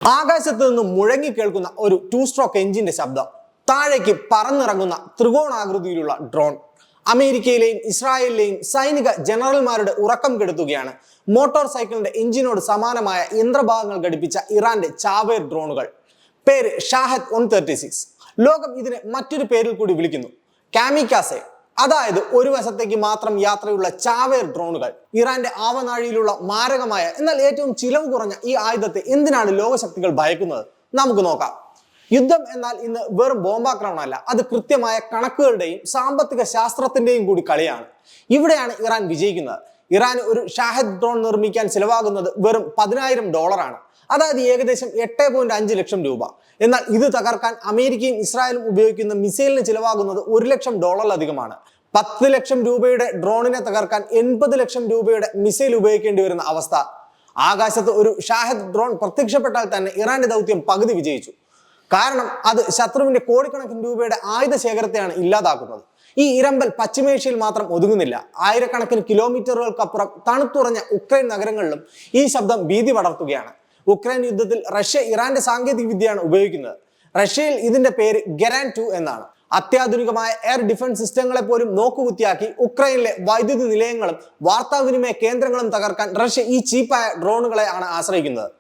ആകാശത്ത് നിന്ന് മുഴങ്ങി കേൾക്കുന്ന ഒരു 2 സ്ട്രോക്ക് എഞ്ചിന്റെ ശബ്ദം, താഴേക്ക് പറന്നിറങ്ങുന്ന ത്രികോണാകൃതിയിലുള്ള ഡ്രോൺ അമേരിക്കയിലെയും ഇസ്രായേലിലെയും സൈനിക ജനറൽമാരുടെ ഉറക്കം കെടുത്തുകയാണ്. മോട്ടോർ സൈക്കിളിന്റെ എഞ്ചിനോട് സമാനമായ യന്ത്രഭാഗങ്ങൾ ഘടിപ്പിച്ച ഇറാന്റെ ചാവേർ ഡ്രോണുകൾ. പേര് ഷാഹദ് 136. ലോകം ഇതിനെ മറ്റൊരു പേരിൽ കൂടി വിളിക്കുന്നു, കാമിക്കാസെ. അതായത് ഒരു വശത്തേക്ക് മാത്രം യാത്രയുള്ള ചാവേർ ഡ്രോണുകൾ. ഇറാന്റെ ആവനാഴിയിലുള്ള മാരകമായ എന്നാൽ ഏറ്റവും ചിലവ് കുറഞ്ഞ ഈ ആയുധത്തെ എന്തിനാണ് ലോകശക്തികൾ ഭയക്കുന്നത്? നമുക്ക് നോക്കാം. യുദ്ധം എന്നാൽ ഇന്ന് വെറും ബോംബാക്രമണമല്ല, അത് കൃത്യമായ കണക്കുകളുടെയും സാമ്പത്തിക ശാസ്ത്രത്തിന്റെയും കൂടി കളിയാണ്. ഇവിടെയാണ് ഇറാൻ വിജയിക്കുന്നത്. ഇറാന് ഒരു ഷാഹദ് ഡ്രോൺ നിർമ്മിക്കാൻ ചിലവാകുന്നത് വെറും $10,000, അതായത് ഏകദേശം 8.5 ലക്ഷം രൂപ. എന്നാൽ ഇത് തകർക്കാൻ അമേരിക്കയും ഇസ്രായേലും ഉപയോഗിക്കുന്ന മിസൈലിന് ചിലവാകുന്നത് $1 ലക്ഷം അധികമാണ്. 10 ലക്ഷം രൂപയുടെ ഡ്രോണിനെ തകർക്കാൻ 80 ലക്ഷം രൂപയുടെ മിസൈൽ ഉപയോഗിക്കേണ്ടി വരുന്ന അവസ്ഥ. ആകാശത്ത് ഒരു ഷാഹദ് ഡ്രോൺ പ്രത്യക്ഷപ്പെട്ടാൽ തന്നെ ഇറാന്റെ ദൗത്യം പകുതി വിജയിച്ചു. കാരണം അത് ശത്രുവിന്റെ കോടിക്കണക്കിന് രൂപയുടെ ആയുധ ശേഖരത്തെയാണ് ഇല്ലാതാക്കുന്നത്. ഈ ഇരമ്പൽ പശ്ചിമേഷ്യയിൽ മാത്രം ഒതുങ്ങുന്നില്ല. ആയിരക്കണക്കിന് കിലോമീറ്ററുകൾക്കപ്പുറം തണുത്തുറഞ്ഞ ഉക്രൈൻ നഗരങ്ങളിലും ഈ ശബ്ദം ഭീതി പടർത്തുകയാണ്. ഉക്രൈൻ യുദ്ധത്തിൽ റഷ്യ ഇറാന്റെ സാങ്കേതിക വിദ്യയാണ് ഉപയോഗിക്കുന്നത്. റഷ്യയിൽ ഇതിന്റെ പേര് ഗെരാൻ 2 എന്നാണ്. അത്യാധുനികമായ എയർ ഡിഫൻസ് സിസ്റ്റങ്ങളെ പോലും നോക്കുകുത്തിയാക്കി ഉക്രൈനിലെ വൈദ്യുതി നിലയങ്ങളും വാർത്താവിനിമയ കേന്ദ്രങ്ങളും തകർക്കാൻ റഷ്യ ഈ ചീപ്പായ ഡ്രോണുകളെ ആണ് ആശ്രയിക്കുന്നത്.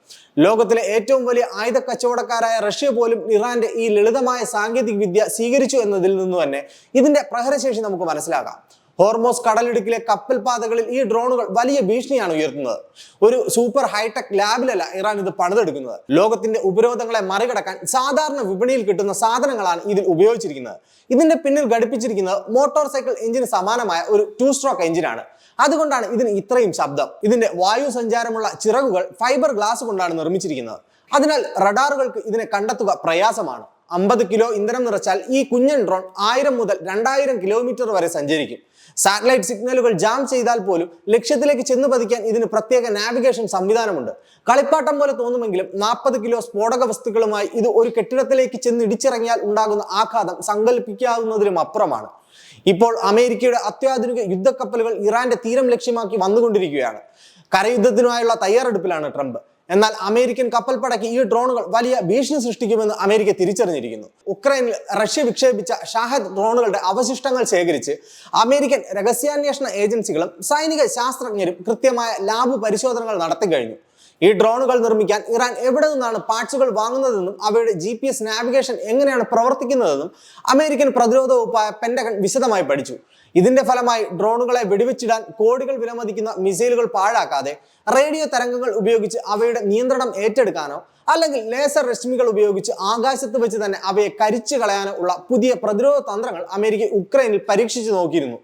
ലോകത്തിലെ ഏറ്റവും വലിയ ആയുധ കച്ചവടക്കാരായ റഷ്യ പോലും ഇറാന്റെ ഈ ലളിതമായ സാങ്കേതിക വിദ്യ സ്വീകരിച്ചു എന്നതിൽ നിന്ന് തന്നെ ഇതിന്റെ പ്രഹരശേഷി നമുക്ക് മനസ്സിലാക്കാം. ഹോർമോസ് കടലിടുക്കിലെ കപ്പൽ പാതകളിൽ ഈ ഡ്രോണുകൾ വലിയ ഭീഷണിയാണ് ഉയർത്തുന്നത്. ഒരു സൂപ്പർ ഹൈടെക് ലാബിലല്ല ഇറാൻ ഇത് പണിതെടുക്കുന്നത്. ലോകത്തിന്റെ ഉപരോധങ്ങളെ മറികടക്കാൻ സാധാരണ വിപണിയിൽ കിട്ടുന്ന സാധനങ്ങളാണ് ഇതിൽ ഉപയോഗിച്ചിരിക്കുന്നത്. ഇതിന്റെ പിന്നിൽ ഘടിപ്പിച്ചിരിക്കുന്നത് മോട്ടോർ സൈക്കിൾ എഞ്ചിന് സമാനമായ ഒരു 2 സ്ട്രോക്ക് എഞ്ചിനാണ്. അതുകൊണ്ടാണ് ഇതിന് ഇത്രയും ശബ്ദം. ഇതിന്റെ വായു സഞ്ചാരമുള്ള ചിറകുകൾ ഫൈബർ ഗ്ലാസ് കൊണ്ടാണ് നിർമ്മിച്ചിരിക്കുന്നത്. അതിനാൽ റഡാറുകൾക്ക് ഇതിനെ കണ്ടെത്തുക പ്രയാസമാണ്. 50 കിലോ ഇന്ധനം നിറച്ചാൽ ഈ കുഞ്ഞൻ ഡ്രോൺ 1000 മുതൽ 2000 കിലോമീറ്റർ വരെ സഞ്ചരിക്കും. സാറ്റലൈറ്റ് സിഗ്നലുകൾ ജാം ചെയ്താൽ പോലും ലക്ഷ്യത്തിലേക്ക് ചെന്ന് പതിക്കാൻ ഇതിന് പ്രത്യേക നാവിഗേഷൻ സംവിധാനമുണ്ട്. കളിപ്പാട്ടം പോലെ തോന്നുമെങ്കിലും 40 കിലോ സ്ഫോടക വസ്തുക്കളുമായി ഇത് ഒരു കെട്ടിടത്തിലേക്ക് ചെന്ന് ഇടിച്ചിറങ്ങിയാൽ ഉണ്ടാകുന്ന ആഘാതം സങ്കല്പിക്കാവുന്നതിലും അപ്പുറമാണ്. ഇപ്പോൾ അമേരിക്കയുടെ അത്യാധുനിക യുദ്ധക്കപ്പലുകൾ ഇറാന്റെ തീരം ലക്ഷ്യമാക്കി വന്നുകൊണ്ടിരിക്കുകയാണ്. കരയുദ്ധത്തിനുമായുള്ള തയ്യാറെടുപ്പിലാണ് ട്രംപ്. എന്നാൽ അമേരിക്കൻ കപ്പൽപ്പടയ്ക്ക് ഈ ഡ്രോണുകൾ വലിയ ഭീഷണി സൃഷ്ടിക്കുമെന്ന് അമേരിക്ക തിരിച്ചറിഞ്ഞിരിക്കുന്നു. ഉക്രൈനിൽ റഷ്യ വിക്ഷേപിച്ച ഷാഹദ് ഡ്രോണുകളുടെ അവശിഷ്ടങ്ങൾ ശേഖരിച്ച് അമേരിക്കൻ രഹസ്യാന്വേഷണ ഏജൻസികളും സൈനിക ശാസ്ത്രജ്ഞരും കൃത്യമായ ലാബ് പരിശോധനകൾ നടത്തി കഴിഞ്ഞു. ഈ ഡ്രോണുകൾ നിർമ്മിക്കാൻ ഇറാൻ എവിടെ നിന്നാണ് പാർട്സുകൾ വാങ്ങുന്നതെന്നും അവയുടെ GPS നാവിഗേഷൻ എങ്ങനെയാണ് പ്രവർത്തിക്കുന്നതെന്നും അമേരിക്കൻ പ്രതിരോധ വകുപ്പായ പെന്റഗൺ വിശദമായി പഠിച്ചു. ഇതിന്റെ ഫലമായി ഡ്രോണുകളെ വെടിവെച്ചിടാൻ കോടികൾ വിലമതിക്കുന്ന മിസൈലുകൾ പാഴാക്കാതെ റേഡിയോ തരംഗങ്ങൾ ഉപയോഗിച്ച് അവയുടെ നിയന്ത്രണം ഏറ്റെടുക്കാനോ അല്ലെങ്കിൽ ലേസർ രശ്മികൾ ഉപയോഗിച്ച് ആകാശത്ത് വെച്ച് തന്നെ അവയെ കരിച്ചു കളയാനോ ഉള്ള പുതിയ പ്രതിരോധ തന്ത്രങ്ങൾ അമേരിക്ക ഉക്രൈനിൽ പരീക്ഷിച്ചു നോക്കിയിരുന്നു.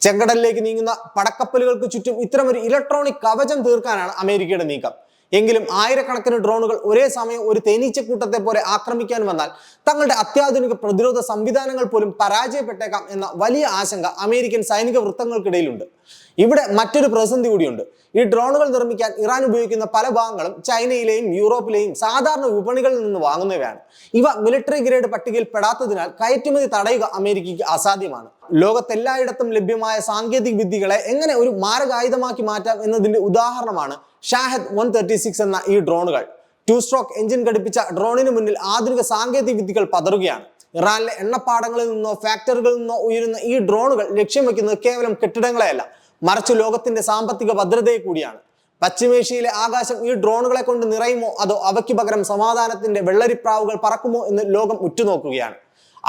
ചെങ്കടലിലേക്ക് നീങ്ങുന്ന പടക്കപ്പലുകൾക്ക് ചുറ്റും ഇത്തരമൊരു ഇലക്ട്രോണിക് കവചം തീർക്കാനാണ് അമേരിക്കയുടെ നീക്കം. എങ്കിലും ആയിരക്കണക്കിന് ഡ്രോണുകൾ ഒരേ സമയം ഒരു തേനീച്ചക്കൂട്ടത്തെ പോലെ ആക്രമിക്കാൻ വന്നാൽ തങ്ങളുടെ അത്യാധുനിക പ്രതിരോധ സംവിധാനങ്ങൾ പോലും പരാജയപ്പെട്ടേക്കാം എന്ന വലിയ ആശങ്ക അമേരിക്കൻ സൈനിക വൃത്തങ്ങൾക്കിടയിലുണ്ട്. ഇവിടെ മറ്റൊരു പ്രതിസന്ധി കൂടിയുണ്ട്. ഈ ഡ്രോണുകൾ നിർമ്മിക്കാൻ ഇറാൻ ഉപയോഗിക്കുന്ന പല ഭാഗങ്ങളും ചൈനയിലെയും യൂറോപ്പിലെയും സാധാരണ വിപണികളിൽ നിന്ന് വാങ്ങുന്നവയാണ്. ഇവ മിലിറ്ററി ഗ്രേഡ് പട്ടികയിൽ പെടാത്തതിനാൽ കയറ്റുമതി തടയുക അമേരിക്കയ്ക്ക് അസാധ്യമാണ്. ലോകത്തെല്ലായിടത്തും ലഭ്യമായ സാങ്കേതിക വിദ്യകളെ എങ്ങനെ ഒരു മാരകായുധമാക്കി മാറ്റാം എന്നതിന്റെ ഉദാഹരണമാണ് ഷാഹദ് 136 എന്ന ഈ ഡ്രോണുകൾ. 2 സ്ട്രോക്ക് എഞ്ചിൻ ഘടിപ്പിച്ച ഡ്രോണിന് മുന്നിൽ ആധുനിക സാങ്കേതിക വിദ്യകൾ പതറുകയാണ്. ഇറാനിലെ എണ്ണപ്പാടങ്ങളിൽ നിന്നോ ഫാക്ടറികളിൽ നിന്നോ ഉയരുന്ന ഈ ഡ്രോണുകൾ ലക്ഷ്യം വെക്കുന്നത് കേവലം കെട്ടിടങ്ങളെയല്ല, മറിച്ച് ലോകത്തിന്റെ സാമ്പത്തിക ഭദ്രതയെ കൂടിയാണ്. പശ്ചിമേഷ്യയിലെ ആകാശം ഈ ഡ്രോണുകളെ കൊണ്ട് നിറയുമോ അതോ അവയ്ക്ക് പകരം സമാധാനത്തിന്റെ വെള്ളരിപ്രാവുകൾ പറക്കുമോ എന്ന് ലോകം ഉറ്റുനോക്കുകയാണ്.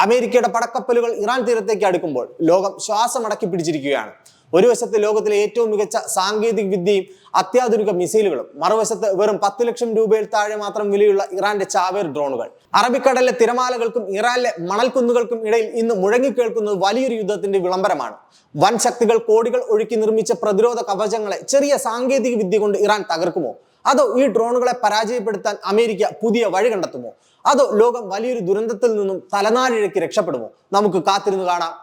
അമേരിക്കയുടെ പടക്കപ്പലുകൾ ഇറാൻ തീരത്തേക്ക് അടുക്കുമ്പോൾ ലോകം ശ്വാസമടക്കി പിടിച്ചിരിക്കുകയാണ്. ഒരു വശത്ത് ലോകത്തിലെ ഏറ്റവും മികച്ച സാങ്കേതിക വിദ്യയും അത്യാധുനിക മിസൈലുകളും, മറുവശത്ത് വെറും 10 ലക്ഷം രൂപയിൽ താഴെ മാത്രം വിലയുള്ള ഇറാന്റെ ചാവേർ ഡ്രോണുകൾ. അറബിക്കടലിലെ തിരമാലകൾക്കും ഇറാനിലെ മണൽക്കുന്നുകൾക്കും ഇടയിൽ ഇന്ന് മുഴങ്ങിക്കേൾക്കുന്നത് വലിയൊരു യുദ്ധത്തിന്റെ വിളംബരമാണ്. വൻ ശക്തികൾ കോടികൾ ഒഴുക്കി നിർമ്മിച്ച പ്രതിരോധ കവചങ്ങളെ ചെറിയ സാങ്കേതിക വിദ്യ കൊണ്ട് ഇറാൻ തകർക്കുമോ? അതോ ഈ ഡ്രോണുകളെ പരാജയപ്പെടുത്താൻ അമേരിക്ക പുതിയ വഴി കണ്ടെത്തുമോ? അതോ ലോകം വലിയൊരു ദുരന്തത്തിൽ നിന്നും തലനാരിഴയ്ക്ക് രക്ഷപ്പെടുമോ? നമുക്ക് കാത്തിരുന്ന് കാണാം.